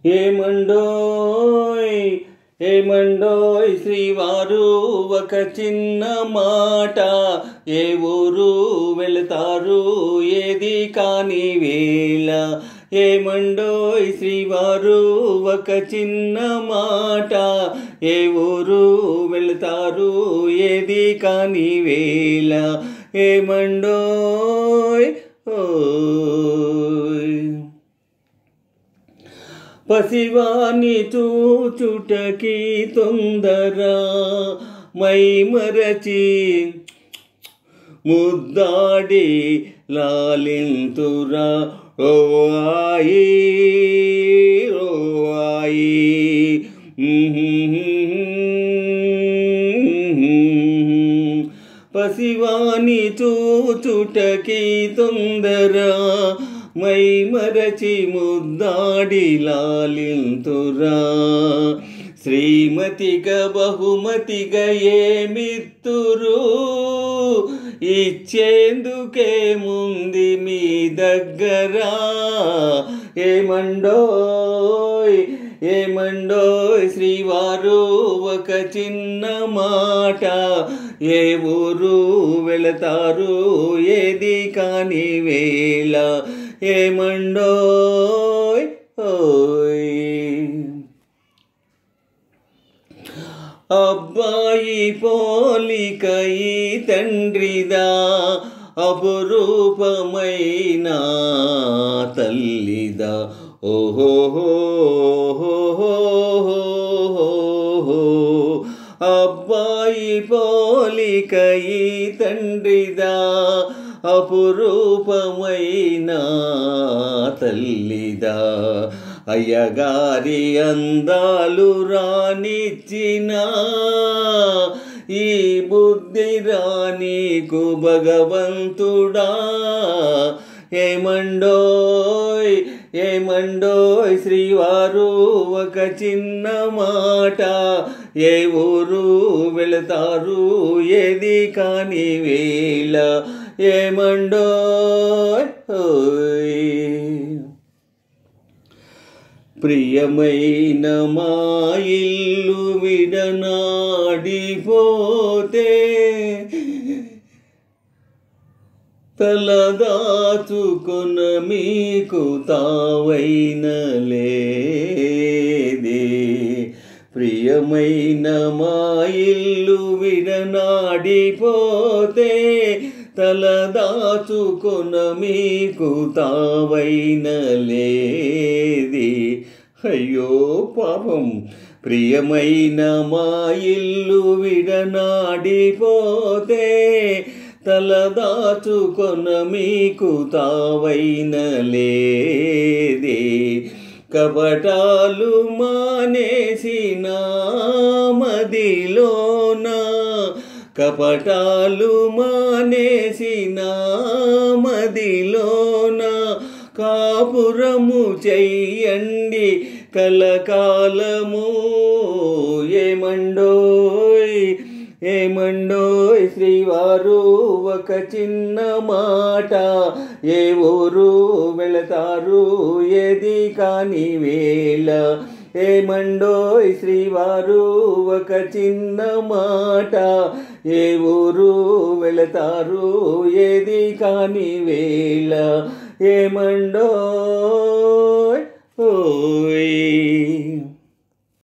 ఏమండోయ్ ఏమండోయ్ శ్రీవారు ఒక చిన్న మాట, ఏ ఊరు వెళతారు ఏది కాని వేళ. ఏమండోయ్ శ్రీవారు ఒక చిన్న మాట, ఏ ఊరు వెళతారు ఏది కాని వేళ. ఏమండోయ్ పసివాని చూచుటకి తొందర, మై మరచి ముద్దాడి లాలింతురా. ఓ ఆయి ఓ ఆయి పసివాని చూచుటకి తొందర, మై మరచి ముద్దాడి లాలింతురా. శ్రీమతిగా బహుమతిగా ఏమిత్తురు, ఇచ్చేందుకే ముంది మీ దగ్గర. ఏమండోయ్ ఏమండోయ్ శ్రీవారు ఒక చిన్న మాట, ఏ ఊరు వెళతారు ఏది కాని వేళ. ఏమండోయ్ అబ్బాయి పోలిక ఈ తండ్రిదా, అపురూపమైన తల్లిదా. ఓహో అబ్బాయి పోలిక ఈ తండ్రిదా, అపురూపమైన తల్లిదా. అయ్యగారి అందాలు రానిచ్చిన ఈ బుద్ధి రానీకు భగవంతుడా. ఏమండోయ్ ఏమండోయ్ శ్రీవారు ఒక చిన్న మాట, ఏ ఊరు వెళతారు ఏది కాని వేళ. ఏమండోయ్ ప్రియమైన మా ఇల్లు విడనాడిపోతే, తలదాచుకొన మీకు తావైన లేదే. ప్రియమైన మా ఇల్లు విడనాడిపోతే, తలదాచుకొన మీకు తావైన లేదే. అయ్యో పాపం. ప్రియమైన మా ఇల్లు విడనాడిపోతే, తలదాచుకొన మీకు తావైన లేదే. కపటాలు మానేసిన మదిలోన, కపటాలు మానేసిన మదిలోన, కాపురము చెయ్యండి కలకాలము. ఏమండోయ్ ఏమండోయ్ శ్రీవారు ఒక చిన్న మాట, ఏ ఊరు వెళతారు ఏది కాని వేళ. ఏమండోయ్ శ్రీవారు ఒక చిన్న మాట, ఏ ఊరు వెళతారు ఏది కాని వేళ. ఏమండోయ్